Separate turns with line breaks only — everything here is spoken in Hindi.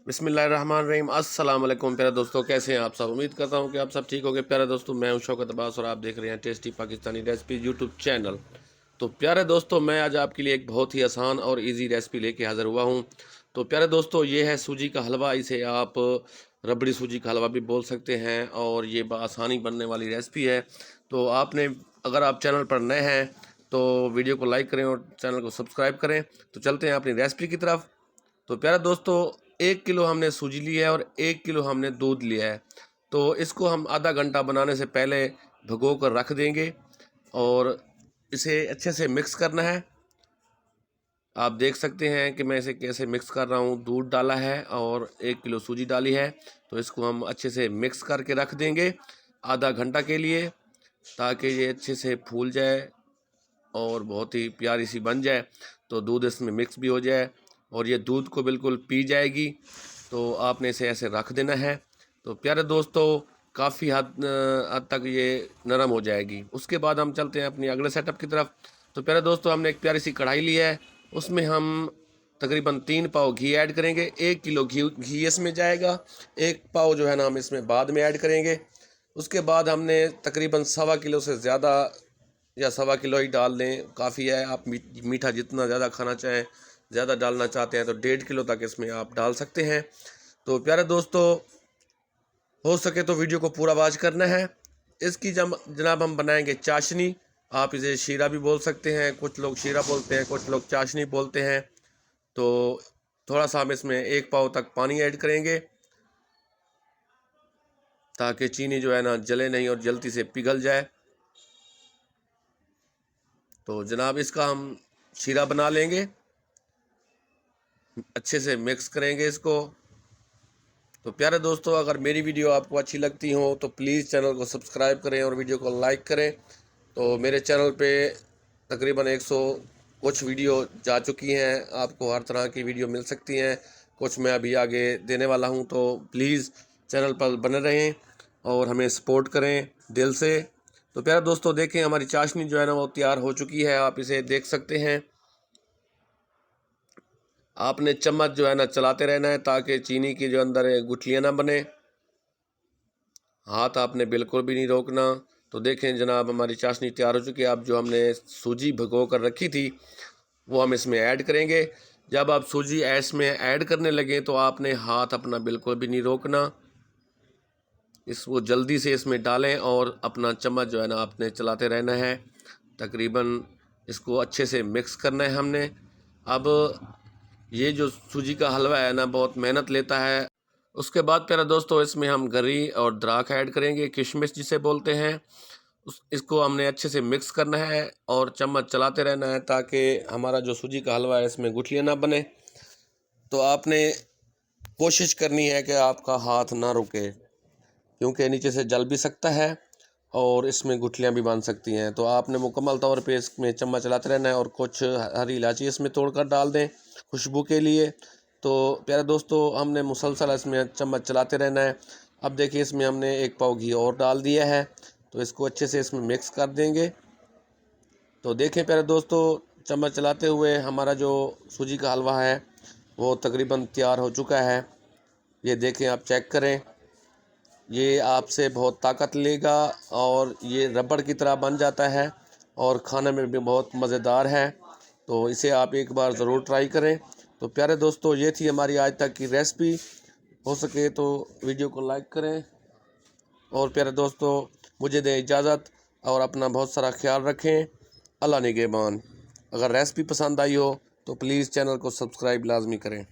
बिस्मिल्लाहिर्रहमानिर्रहीम। अस्सलाम वालेकुम प्यारे दोस्तों, कैसे हैं आप सब। उम्मीद करता हूं कि आप सब ठीक होंगे। प्यारे दोस्तों, मैं हूं शौकत अब्बास और आप देख रहे हैं tasty Pakistani recipe YouTube channel. तो प्यारे दोस्तों, मैं आज आपके लिए एक बहुत ही आसान और इजी रेसिपी लेके हाज़िर हुआ हूं। तो प्यारे दोस्तों, ये है सूजी का हलवा। इसे आप रबड़ी सूजी का हलवा भी बोल सकते हैं और ये बआसानी बनने वाली रेसिपी है। तो आपने, अगर आप चैनल पर नए हैं तो वीडियो को लाइक करें और चैनल को सब्सक्राइब करें। तो चलते हैं अपनी रेसिपी की तरफ। तो प्यारे दोस्तों, 1 किलो हमने सूजी लिया है और 1 किलो हमने दूध लिया है। तो इसको हम आधा घंटा बनाने से पहले भिगो कर रख देंगे और इसे अच्छे से मिक्स करना है। आप देख सकते हैं कि मैं इसे कैसे मिक्स कर रहा हूँ। दूध डाला है और 1 किलो सूजी डाली है। तो इसको हम अच्छे से मिक्स करके रख देंगे आधा घंटा के लिए, ताकि ये अच्छे से फूल जाए और बहुत ही प्यारी सी बन जाए। तो दूध इसमें मिक्स भी हो जाए और ये दूध को बिल्कुल पी जाएगी। तो आपने इसे ऐसे रख देना है। तो प्यारे दोस्तों, काफ़ी हद तक ये नरम हो जाएगी। उसके बाद हम चलते हैं अपनी अगले सेटअप की तरफ। तो प्यारे दोस्तों, हमने एक प्यारी सी कढ़ाई ली है। उसमें हम तकरीबन 3 पाव घी ऐड करेंगे। 1 किलो घी इसमें जाएगा। 1 पाव जो है ना, हम इसमें बाद में ऐड करेंगे। उसके बाद हमने तकरीबन 1.25 किलो से ज़्यादा या 1.25 किलो ही डाल दें, काफ़ी है। आप मीठा जितना ज़्यादा खाना चाहें, ज़्यादा डालना चाहते हैं तो 1.5 किलो तक इसमें आप डाल सकते हैं। तो प्यारे दोस्तों, हो सके तो वीडियो को पूरा वॉच करना है। इसकी जनाब हम बनाएंगे चाशनी। आप इसे शीरा भी बोल सकते हैं, कुछ लोग शीरा बोलते हैं, कुछ लोग चाशनी बोलते हैं। तो थोड़ा सा हम इसमें 1 पाव तक पानी ऐड करेंगे, ताकि चीनी जो है ना जले नहीं और जल्दी से पिघल जाए। तो जनाब, इसका हम शीरा बना लेंगे, अच्छे से मिक्स करेंगे इसको। तो प्यारे दोस्तों, अगर मेरी वीडियो आपको अच्छी लगती हो तो प्लीज़ चैनल को सब्सक्राइब करें और वीडियो को लाइक करें। तो मेरे चैनल पे तकरीबन 100 कुछ वीडियो जा चुकी हैं। आपको हर तरह की वीडियो मिल सकती हैं, कुछ मैं अभी आगे देने वाला हूं। तो प्लीज़ चैनल पर बने रहें और हमें सपोर्ट करें दिल से। तो प्यारे दोस्तों, देखें हमारी चाशनी जो है ना वो तैयार हो चुकी है। आप इसे देख सकते हैं। आपने चम्मच जो है ना चलाते रहना है, ताकि चीनी की जो अंदर गुठलियाँ ना बने। हाथ आपने बिल्कुल भी नहीं रोकना। तो देखें जनाब, हमारी चाशनी तैयार हो चुकी है। अब जो हमने सूजी भिगो कर रखी थी वो हम इसमें ऐड करेंगे। जब आप सूजी इसमें ऐड करने लगे तो आपने हाथ अपना बिल्कुल भी नहीं रोकना। इसको जल्दी से इसमें डालें और अपना चम्मच जो है ना आपने चलाते रहना है। तकरीबन इसको अच्छे से मिक्स करना है हमने। अब ये जो सूजी का हलवा है ना, बहुत मेहनत लेता है। उसके बाद प्यारे दोस्तों, इसमें हम गरी और द्राख ऐड करेंगे, किशमिश जिसे बोलते हैं। इसको हमने अच्छे से मिक्स करना है और चम्मच चलाते रहना है, ताकि हमारा जो सूजी का हलवा है इसमें गुठलियाँ ना बने। तो आपने कोशिश करनी है कि आपका हाथ ना रुके, क्योंकि नीचे से जल भी सकता है और इसमें गुठलियाँ भी बन सकती हैं। तो आपने मुकम्मल तौर पे इसमें चम्मच चलाते रहना है और कुछ हरी इलायची इसमें तोड़कर डाल दें खुशबू के लिए। तो प्यारे दोस्तों, हमने मुसलसल इसमें चम्मच चलाते रहना है। अब देखिए, इसमें हमने 1 पाव घी और डाल दिया है। तो इसको अच्छे से इसमें मिक्स कर देंगे। तो देखें प्यारे दोस्तों, चम्मच चलाते हुए हमारा जो सूजी का हलवा है वो तकरीबन तैयार हो चुका है। ये देखें, आप चेक करें। ये आपसे बहुत ताकत लेगा और ये रबड़ की तरह बन जाता है और खाने में भी बहुत मज़ेदार है। तो इसे आप एक बार ज़रूर ट्राई करें। तो प्यारे दोस्तों, ये थी हमारी आज तक की रेसिपी। हो सके तो वीडियो को लाइक करें और प्यारे दोस्तों, मुझे दें इजाज़त और अपना बहुत सारा ख्याल रखें। अल्लाह निगहबान। अगर रेसिपी पसंद आई हो तो प्लीज़ चैनल को सब्सक्राइब लाजमी करें।